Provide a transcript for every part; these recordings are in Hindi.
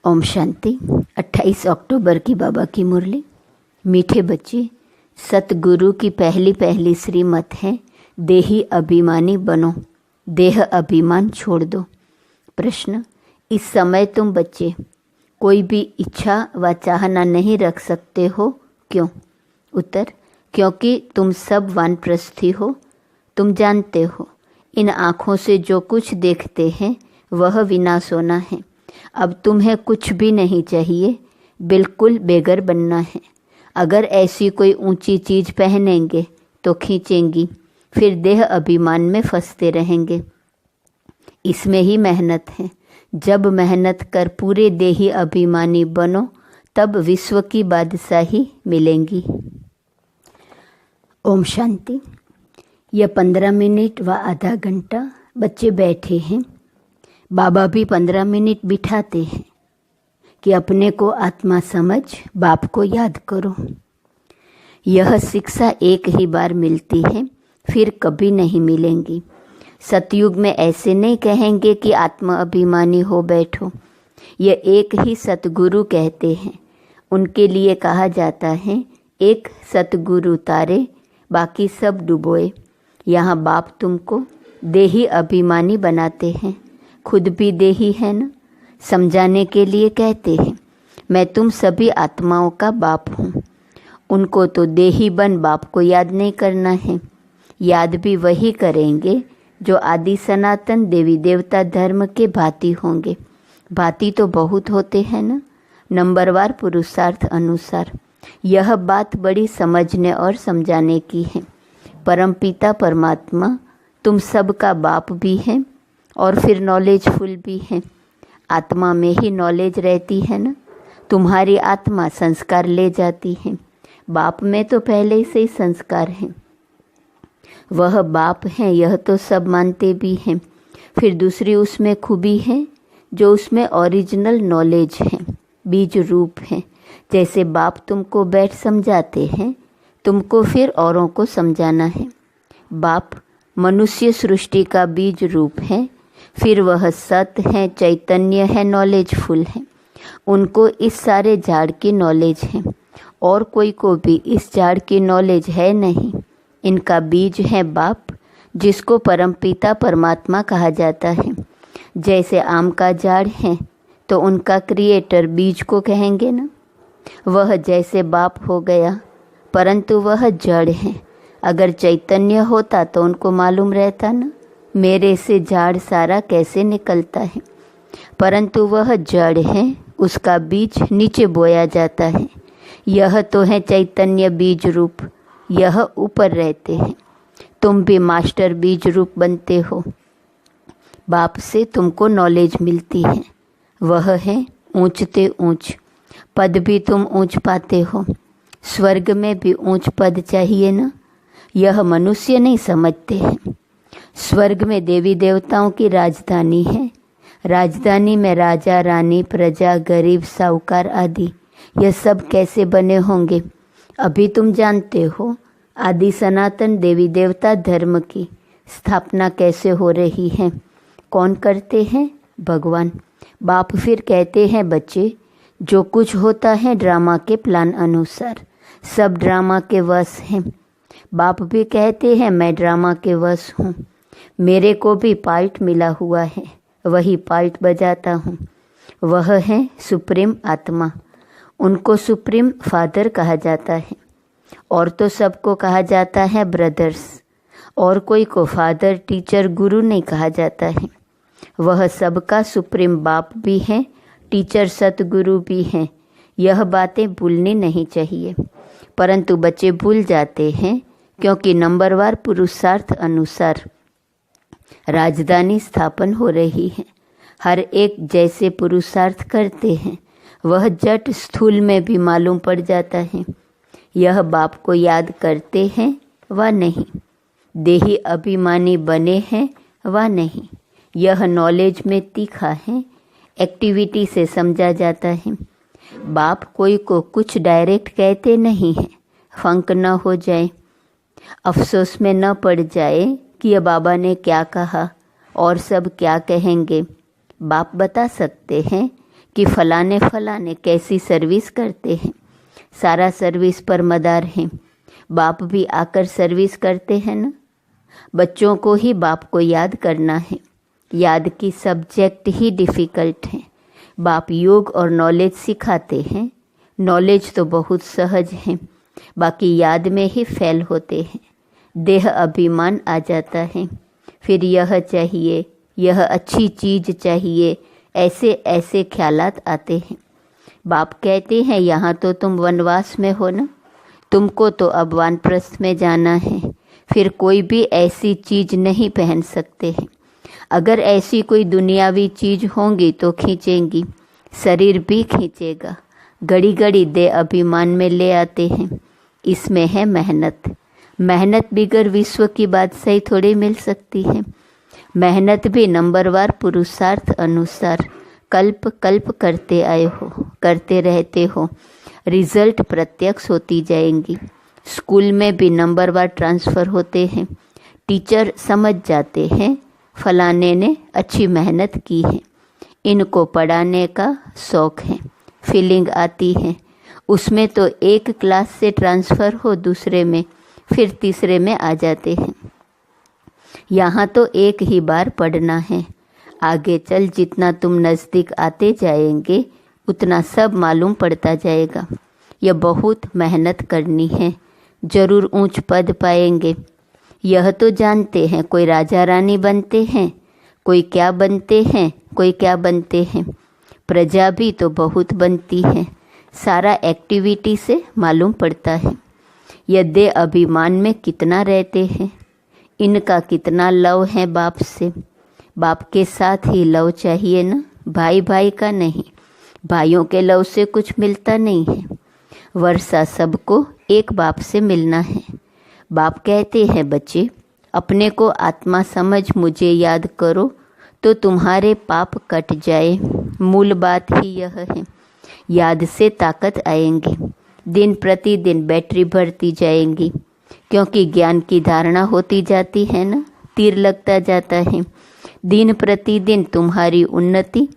ओम शांति। 28 अक्टूबर की बाबा की मुरली। मीठे बच्चे, सतगुरु की पहली श्रीमत है, देही अभिमानी बनो, देह अभिमान छोड़ दो। प्रश्न, इस समय तुम बच्चे कोई भी इच्छा व चाहना नहीं रख सकते हो, क्यों? उत्तर, क्योंकि तुम सब वानप्रस्थी हो। तुम जानते हो, इन आँखों से जो कुछ देखते हैं वह विनाश होना है। अब तुम्हें कुछ भी नहीं चाहिए, बिल्कुल बेघर बनना है। अगर ऐसी कोई ऊंची चीज़ पहनेंगे तो खींचेंगी, फिर देह अभिमान में फंसते रहेंगे। इसमें ही मेहनत है। जब मेहनत कर पूरे देही अभिमानी बनो, तब विश्व की बादशाही मिलेंगी। ओम शांति। यह 15 मिनट व आधा घंटा बच्चे बैठे हैं। बाबा भी 15 मिनट बिठाते हैं कि अपने को आत्मा समझ बाप को याद करो। यह शिक्षा एक ही बार मिलती है, फिर कभी नहीं मिलेंगी। सतयुग में ऐसे नहीं कहेंगे कि आत्मा अभिमानी हो बैठो। यह एक ही सतगुरु कहते हैं। उनके लिए कहा जाता है, एक सतगुरु तारे, बाकी सब डुबोए। यहाँ बाप तुमको देही अभिमानी बनाते हैं, खुद भी देही है ना। समझाने के लिए कहते हैं, मैं तुम सभी आत्माओं का बाप हूँ। उनको तो देही बन बाप को याद नहीं करना है। याद भी वही करेंगे जो आदि सनातन देवी देवता धर्म के भांति होंगे। भांति तो बहुत होते हैं ना, नंबरवार पुरुषार्थ अनुसार। यह बात बड़ी समझने और समझाने की है। परमपिता परमात्मा तुम सबका बाप भी है और फिर नॉलेजफुल भी है। आत्मा में ही नॉलेज रहती है ना। तुम्हारी आत्मा संस्कार ले जाती है। बाप में तो पहले से ही संस्कार हैं। वह बाप हैं, यह तो सब मानते भी हैं। फिर दूसरी उसमें खूबी है जो उसमें ओरिजिनल नॉलेज है, बीज रूप है। जैसे बाप तुमको बैठ समझाते हैं, तुमको फिर औरों को समझाना है। बाप मनुष्य सृष्टि का बीज रूप है, फिर वह सत है, चैतन्य है, नॉलेजफुल है। उनको इस सारे झाड़ की नॉलेज है, और कोई को भी इस झाड़ की नॉलेज है नहीं। इनका बीज है बाप, जिसको परमपिता परमात्मा कहा जाता है। जैसे आम का झाड़ है तो उनका क्रिएटर बीज को कहेंगे ना। वह जैसे बाप हो गया, परंतु वह जड़ है। अगर चैतन्य होता तो उनको मालूम रहता ना, मेरे से झाड़ सारा कैसे निकलता है। परंतु वह जड़ है, उसका बीज नीचे बोया जाता है। यह तो है चैतन्य बीज रूप, यह ऊपर रहते हैं। तुम भी मास्टर बीज रूप बनते हो। बाप से तुमको नॉलेज मिलती है, वह है ऊंचते ऊंच। पद भी तुम ऊंच पाते हो। स्वर्ग में भी ऊंच पद चाहिए ना, यह मनुष्य नहीं समझते हैं। स्वर्ग में देवी देवताओं की राजधानी है। राजधानी में राजा रानी, प्रजा, गरीब, साहूकार आदि, यह सब कैसे बने होंगे? अभी तुम जानते हो आदि सनातन देवी देवता धर्म की स्थापना कैसे हो रही है। कौन करते हैं? भगवान। बाप फिर कहते हैं, बच्चे जो कुछ होता है ड्रामा के प्लान अनुसार, सब ड्रामा के वश हैं। बाप भी कहते हैं, मैं ड्रामा के वश हूँ। मेरे को भी पार्ट मिला हुआ है, वही पार्ट बजाता हूँ। वह है सुप्रीम आत्मा। उनको सुप्रीम फादर कहा जाता है। और तो सबको कहा जाता है ब्रदर्स, और कोई को फादर, टीचर, गुरु नहीं कहा जाता है। वह सबका सुप्रीम बाप भी है, टीचर, सतगुरु भी हैं। यह बातें भूलनी नहीं चाहिए, परंतु बच्चे भूल जाते हैं, क्योंकि नंबरवार पुरुषार्थ अनुसार राजधानी स्थापन हो रही है। हर एक जैसे पुरुषार्थ करते हैं, वह जट स्थूल में भी मालूम पड़ जाता है। यह बाप को याद करते हैं व नहीं, देही अभिमानी बने हैं व नहीं, यह नॉलेज में तीखा है, एक्टिविटी से समझा जाता है। बाप कोई को कुछ डायरेक्ट कहते नहीं हैं, फंक न हो जाए, अफसोस में न पड़ जाए कि ये बाबा ने क्या कहा और सब क्या कहेंगे। बाप बता सकते हैं कि फलाने फलाने कैसी सर्विस करते हैं, सारा सर्विस पर मदार है। बाप भी आकर सर्विस करते हैं ना। बच्चों को ही बाप को याद करना है। याद की सब्जेक्ट ही डिफ़िकल्ट है। बाप योग और नॉलेज सिखाते हैं। नॉलेज तो बहुत सहज है, बाकी याद में ही फेल होते हैं। देह अभिमान आ जाता है, फिर यह चाहिए, यह अच्छी चीज़ चाहिए, ऐसे ऐसे ख्यालात आते हैं। बाप कहते हैं यहाँ तो तुम वनवास में हो ना, तुमको तो अब वानप्रस्थ में जाना है, फिर कोई भी ऐसी चीज़ नहीं पहन सकते हैं। अगर ऐसी कोई दुनियावी चीज़ होंगी तो खींचेंगी, शरीर भी खींचेगा। घड़ी घड़ी दे अभिमान में ले आते हैं। इसमें है मेहनत। मेहनत बिगर विश्व की बादशाही थोड़ी मिल सकती है। मेहनत भी नंबरवार पुरुषार्थ अनुसार कल्प कल्प करते आए हो, करते रहते हो, रिजल्ट प्रत्यक्ष होती जाएंगी। स्कूल में भी नंबरवार ट्रांसफ़र होते हैं। टीचर समझ जाते हैं फलाने ने अच्छी मेहनत की है, इनको पढ़ाने का शौक़ है, फीलिंग आती है। उसमें तो एक क्लास से ट्रांसफ़र हो दूसरे में, फिर तीसरे में आ जाते हैं। यहाँ तो एक ही बार पढ़ना है। आगे चल जितना तुम नज़दीक आते जाएंगे उतना सब मालूम पड़ता जाएगा। यह बहुत मेहनत करनी है, ज़रूर ऊंच पद पाएंगे। यह तो जानते हैं कोई राजा रानी बनते हैं, कोई क्या बनते हैं, कोई क्या बनते हैं। प्रजा भी तो बहुत बनती है, सारा एक्टिविटी से मालूम पड़ता है। यद्य अभिमान में कितना रहते हैं, इनका कितना लव है बाप से। बाप के साथ ही लव चाहिए ना, भाई भाई का नहीं। भाइयों के लव से कुछ मिलता नहीं है। वर्षा सबको एक बाप से मिलना है। बाप कहते हैं बच्चे, अपने को आत्मा समझ मुझे याद करो तो तुम्हारे पाप कट जाए। मूल बात ही यह है। याद से ताकत आएंगी, दिन प्रतिदिन बैटरी बढ़ती जाएंगी, क्योंकि ज्ञान की धारणा होती जाती है ना, तीर लगता जाता है। दिन प्रतिदिन तुम्हारी उन्नति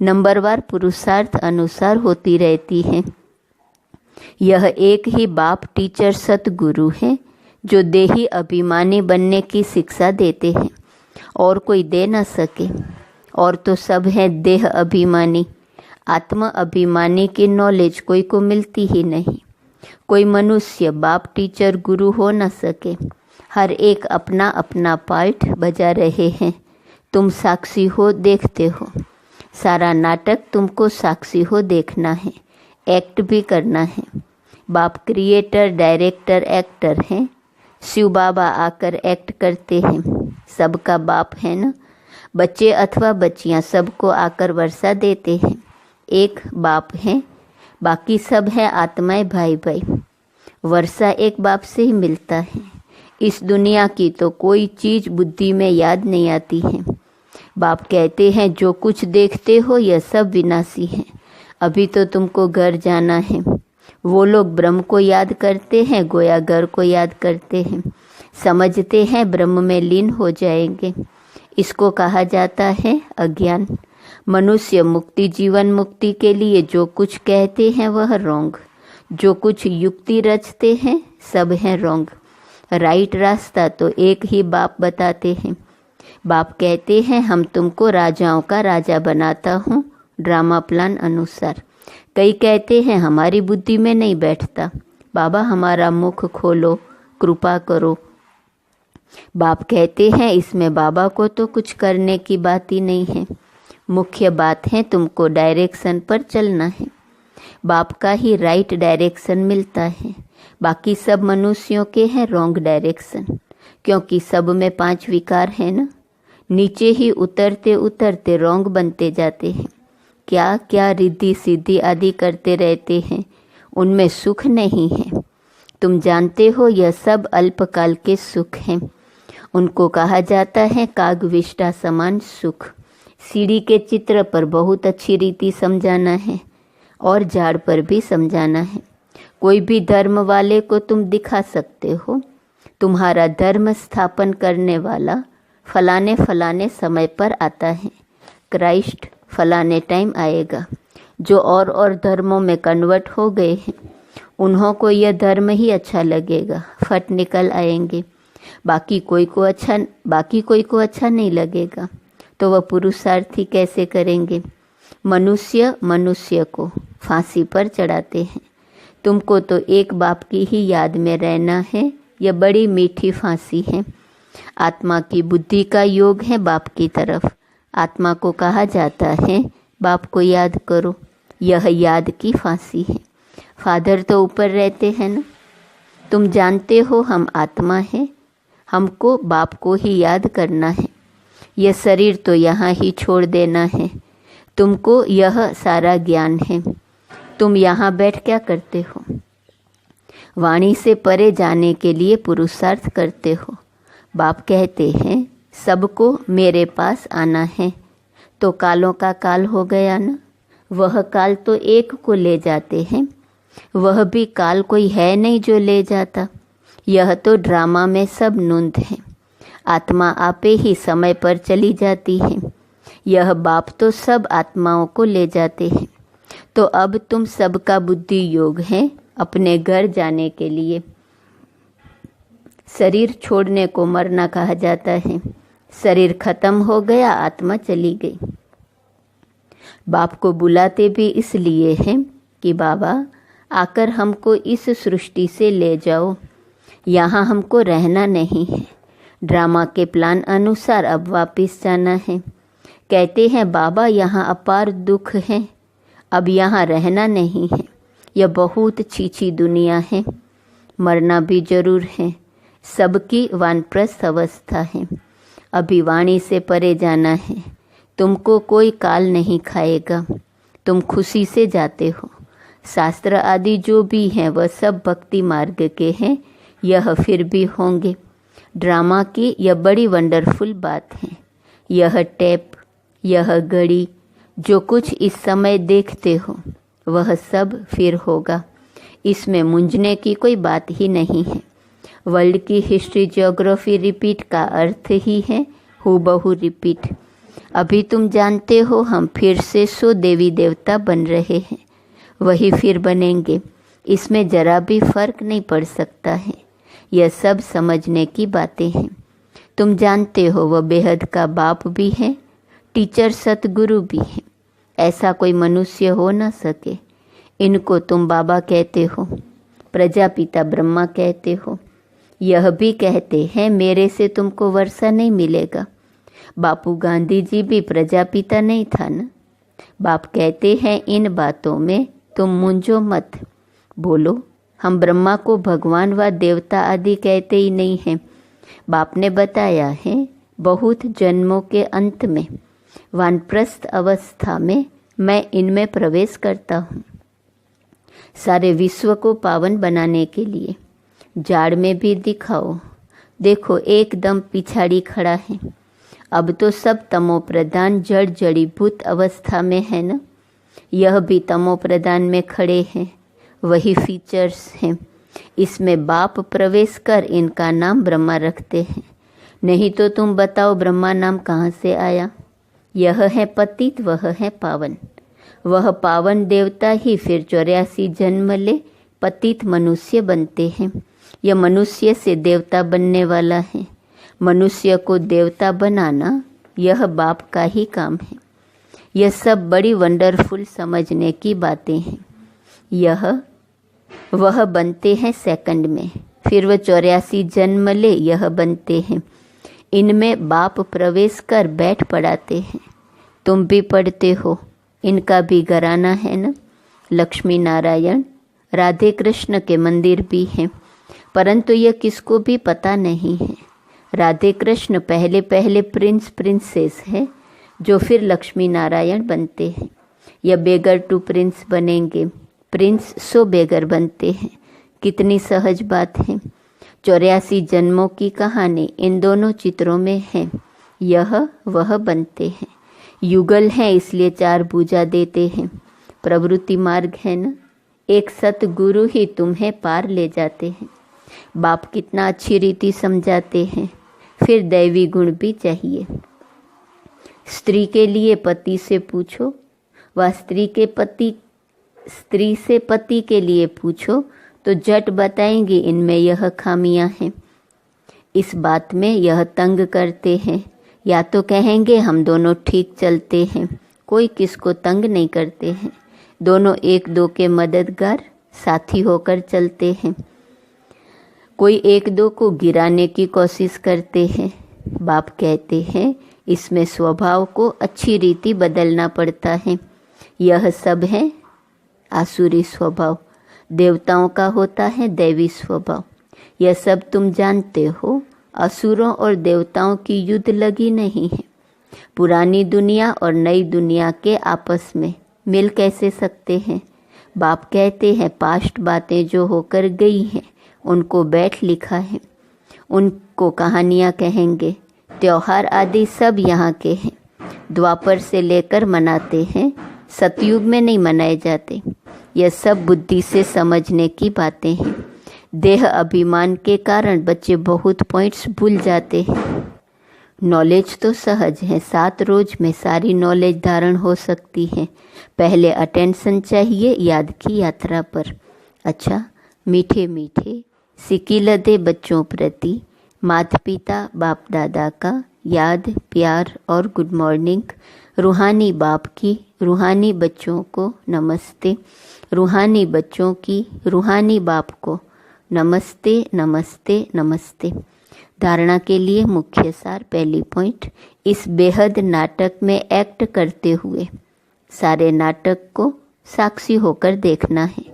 नंबरवार पुरुषार्थ अनुसार होती रहती है। यह एक ही बाप टीचर सतगुरु है जो देही अभिमानी बनने की शिक्षा देते हैं, और कोई दे न सके। और तो सब है देह अभिमानी। आत्म अभिमानी की नॉलेज कोई को मिलती ही नहीं। कोई मनुष्य बाप टीचर गुरु हो न सके। हर एक अपना अपना पार्ट बजा रहे हैं। तुम साक्षी हो, देखते हो। सारा नाटक तुमको साक्षी हो देखना है, एक्ट भी करना है। बाप क्रिएटर, डायरेक्टर, एक्टर हैं। शिव बाबा आकर एक्ट करते हैं। सबका बाप है ना। बच्चे अथवा बच्चियां सबको आकर वर्षा देते हैं। एक बाप है, बाकी सब है आत्माएं भाई भाई। वर्षा एक बाप से ही मिलता है। इस दुनिया की तो कोई चीज़ बुद्धि में याद नहीं आती है। बाप कहते हैं जो कुछ देखते हो यह सब विनाशी है। अभी तो तुमको घर जाना है। वो लोग ब्रह्म को याद करते हैं, गोया घर को याद करते हैं। समझते हैं ब्रह्म में लीन हो जाएंगे। इसको कहा जाता है अज्ञान। मनुष्य मुक्ति, जीवन मुक्ति के लिए जो कुछ कहते हैं वह रोंग, जो कुछ युक्ति रचते हैं सब है रोंग। राइट रास्ता तो एक ही बाप बताते हैं। बाप कहते हैं हम तुमको राजाओं का राजा बनाता हूँ ड्रामा प्लान अनुसार। कई कहते हैं हमारी बुद्धि में नहीं बैठता, बाबा हमारा मुख खोलो, कृपा करो। बाप कहते हैं इसमें बाबा को तो कुछ करने की बात ही नहीं है। मुख्य बात है तुमको डायरेक्शन पर चलना है। बाप का ही राइट डायरेक्शन मिलता है, बाकी सब मनुष्यों के हैं रॉन्ग डायरेक्शन, क्योंकि सब में 5 विकार है ना। नीचे ही उतरते उतरते रॉन्ग बनते जाते हैं। क्या क्या रिद्धि सिद्धि आदि करते रहते हैं, उनमें सुख नहीं है। तुम जानते हो यह सब अल्पकाल के सुख हैं। उनको कहा जाता है कागविष्टा समान सुख। सीढ़ी के चित्र पर बहुत अच्छी रीति समझाना है और झाड़ पर भी समझाना है। कोई भी धर्म वाले को तुम दिखा सकते हो, तुम्हारा धर्म स्थापन करने वाला फलाने फलाने समय पर आता है। क्राइस्ट फलाने टाइम आएगा। जो और धर्मों में कन्वर्ट हो गए हैं, उन्हों को यह धर्म ही अच्छा लगेगा, फट निकल आएंगे। बाकी कोई को अच्छा नहीं लगेगा, तो वह पुरुषार्थी कैसे करेंगे? मनुष्य को फांसी पर चढ़ाते हैं। तुमको तो एक बाप की ही याद में रहना है। यह बड़ी मीठी फांसी है। आत्मा की बुद्धि का योग है बाप की तरफ। आत्मा को कहा जाता है बाप को याद करो। यह याद की फांसी है। फादर तो ऊपर रहते हैं ना। तुम जानते हो हम आत्मा हैं, हमको बाप को ही याद करना है। यह शरीर तो यहाँ ही छोड़ देना है। तुमको यह सारा ज्ञान है। तुम यहाँ बैठ क्या करते हो? वाणी से परे जाने के लिए पुरुषार्थ करते हो। बाप कहते हैं सबको मेरे पास आना है। तो कालों का काल हो गया ना। वह काल तो एक को ले जाते हैं। वह भी काल कोई है नहीं जो ले जाता। यह तो ड्रामा में सब नूंद है। आत्मा आपे ही समय पर चली जाती है। यह बाप तो सब आत्माओं को ले जाते हैं। तो अब तुम सबका बुद्धि योग है अपने घर जाने के लिए। शरीर छोड़ने को मरना कहा जाता है। शरीर खत्म हो गया, आत्मा चली गई। बाप को बुलाते भी इसलिए हैं कि बाबा आकर हमको इस सृष्टि से ले जाओ। यहाँ हमको रहना नहीं है। ड्रामा के प्लान अनुसार अब वापस जाना है। कहते हैं बाबा यहाँ अपार दुख है, अब यहाँ रहना नहीं है। यह बहुत छीछी दुनिया है। मरना भी जरूर है। सबकी वानप्रस्थ अवस्था है। अभी वाणी से परे जाना है। तुमको कोई काल नहीं खाएगा। तुम खुशी से जाते हो। शास्त्र आदि जो भी हैं वह सब भक्ति मार्ग के हैं। यह फिर भी होंगे। ड्रामा की यह बड़ी वंडरफुल बात है। यह टेप, यह घड़ी, जो कुछ इस समय देखते हो वह सब फिर होगा। इसमें मूंझने की कोई बात ही नहीं है। वर्ल्ड की हिस्ट्री ज्योग्राफी रिपीट का अर्थ ही है हूबहू रिपीट। अभी तुम जानते हो हम फिर से 100 देवी देवता बन रहे हैं, वही फिर बनेंगे। इसमें जरा भी फर्क नहीं पड़ सकता है। यह सब समझने की बातें हैं। तुम जानते हो वह बेहद का बाप भी है, टीचर सतगुरु भी है। ऐसा कोई मनुष्य हो ना सके। इनको तुम बाबा कहते हो, प्रजापिता ब्रह्मा कहते हो। यह भी कहते हैं मेरे से तुमको वर्षा नहीं मिलेगा। बापू गांधी जी भी प्रजापिता नहीं था ना। बाप कहते हैं इन बातों में तुम मूंझो मत। बोलो हम ब्रह्मा को भगवान व देवता आदि कहते ही नहीं हैं। बाप ने बताया है बहुत जन्मों के अंत में वानप्रस्थ अवस्था में मैं इनमें प्रवेश करता हूँ, सारे विश्व को पावन बनाने के लिए। जाड़ में भी दिखाओ, देखो एकदम पिछाड़ी खड़ा है। अब तो सब तमो प्रधान जड़ जड़ीभूत अवस्था में है ना। यह भी तमो प्रधान में खड़े हैं, वही फीचर्स हैं। इसमें बाप प्रवेश कर इनका नाम ब्रह्मा रखते हैं। नहीं तो तुम बताओ ब्रह्मा नाम कहाँ से आया? यह है पतित, वह है पावन। वह पावन देवता ही फिर 84 जन्म ले पतित मनुष्य बनते हैं। यह मनुष्य से देवता बनने वाला है। मनुष्य को देवता बनाना यह बाप का ही काम है। यह सब बड़ी वंडरफुल समझने की बातें हैं। यह वह बनते हैं सेकंड में, फिर वह 84 जन्म ले यह बनते हैं। इनमें बाप प्रवेश कर बैठ पड़ाते हैं। तुम भी पढ़ते हो, इनका भी घराना है ना। लक्ष्मी नारायण राधे कृष्ण के मंदिर भी हैं, परंतु यह किसको भी पता नहीं है। राधे कृष्ण पहले पहले प्रिंस प्रिंसेस है, जो फिर लक्ष्मी नारायण बनते हैं। यह बेगर टू प्रिंस बनेंगे, प्रिंस सो बेगर बनते हैं। कितनी सहज बात है। 84 जन्मों की कहानी इन दोनों चित्रों में है। यह वह बनते हैं। युगल है इसलिए 4 भुजा देते हैं। प्रवृत्ति मार्ग है ना। एक सतगुरु ही तुम्हें पार ले जाते हैं। बाप कितना अच्छी रीति समझाते हैं। फिर दैवी गुण भी चाहिए। स्त्री के लिए पति से पूछो, वह स्त्री से पति के लिए पूछो तो झट बताएंगे इनमें यह खामियां हैं, इस बात में यह तंग करते हैं, या तो कहेंगे हम दोनों ठीक चलते हैं, कोई किसको तंग नहीं करते हैं, दोनों एक दो के मददगार साथी होकर चलते हैं, कोई एक दो को गिराने की कोशिश करते हैं। बाप कहते हैं इसमें स्वभाव को अच्छी रीति बदलना पड़ता है। यह सब है आसुरी स्वभाव, देवताओं का होता है दैवी स्वभाव। यह सब तुम जानते हो। असुरों और देवताओं की युद्ध लगी नहीं है। पुरानी दुनिया और नई दुनिया के आपस में मिल कैसे सकते हैं? बाप कहते हैं पास्ट बातें जो होकर गई हैं उनको बैठ लिखा है, उनको कहानियाँ कहेंगे। त्योहार आदि सब यहाँ के हैं, द्वापर से लेकर मनाते हैं, सतयुग में नहीं मनाए जाते। यह सब बुद्धि से समझने की बातें हैं। देह अभिमान के कारण बच्चे बहुत पॉइंट्स भूल जाते हैं। नॉलेज तो सहज है, 7 रोज में सारी नॉलेज धारण हो सकती है। पहले अटेंशन चाहिए याद की यात्रा पर। अच्छा, मीठे मीठे सिकिल दे बच्चों प्रति माता पिता बाप दादा का याद प्यार और गुड मॉर्निंग। रूहानी बाप की रूहानी बच्चों को नमस्ते, रूहानी बच्चों की रूहानी बाप को नमस्ते नमस्ते नमस्ते। धारणा के लिए मुख्य सार। पहली पॉइंट, इस बेहद नाटक में एक्ट करते हुए सारे नाटक को साक्षी होकर देखना है,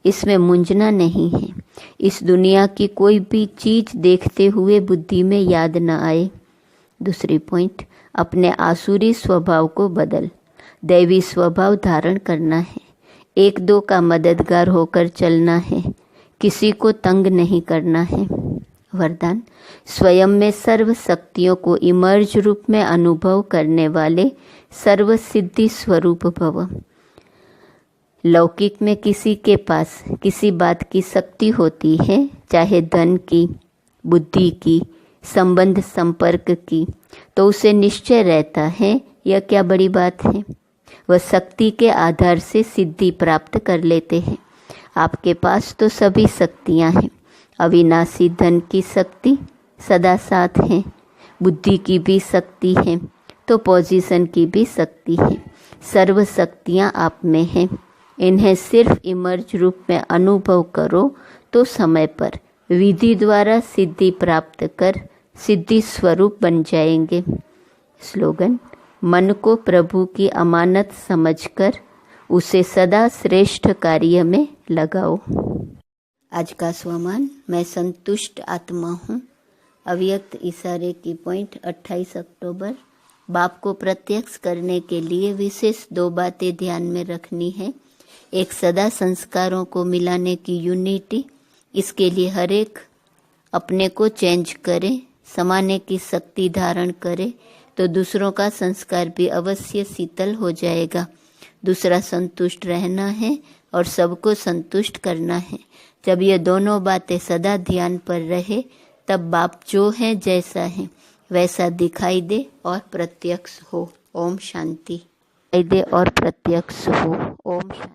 इसमें मुंझना नहीं है। इस दुनिया की कोई भी चीज देखते हुए बुद्धि में याद न आए। दूसरी पॉइंट, अपने आसुरी स्वभाव को बदल दैवी स्वभाव धारण करना है। एक दो का मददगार होकर चलना है, किसी को तंग नहीं करना है। वरदान, स्वयं में सर्व शक्तियों को इमर्ज रूप में अनुभव करने वाले सर्व सिद्धि स्वरूप भव। लौकिक में किसी के पास किसी बात की शक्ति होती है, चाहे धन की, बुद्धि की, संबंध संपर्क की, तो उसे निश्चय रहता है यह क्या बड़ी बात है। वह शक्ति के आधार से सिद्धि प्राप्त कर लेते हैं। आपके पास तो सभी शक्तियां हैं। अविनाशी धन की शक्ति सदा साथ है, बुद्धि की भी शक्ति है, तो पोजीशन की भी शक्ति है। सर्व शक्तियाँ आप में हैं। इन्हें सिर्फ इमर्ज रूप में अनुभव करो तो समय पर विधि द्वारा सिद्धि प्राप्त कर सिद्धि स्वरूप बन जाएंगे। स्लोगन, मन को प्रभु की अमानत समझकर उसे सदा श्रेष्ठ कार्य में लगाओ। आज का स्वमान, मैं संतुष्ट आत्मा हूँ। अव्यक्त इशारे की पॉइंट 28 अक्टूबर। बाप को प्रत्यक्ष करने के लिए विशेष 2 बातें ध्यान में रखनी है। एक, सदा संस्कारों को मिलाने की यूनिटी। इसके लिए हर एक अपने को चेंज करे, समाने की शक्ति धारण करे तो दूसरों का संस्कार भी अवश्य शीतल हो जाएगा। दूसरा, संतुष्ट रहना है और सबको संतुष्ट करना है। जब ये दोनों बातें सदा ध्यान पर रहे तब बाप जो है जैसा है वैसा दिखाई दे और प्रत्यक्ष हो। ओम शांति। दिखाई दे और प्रत्यक्ष हो। ओम शांति।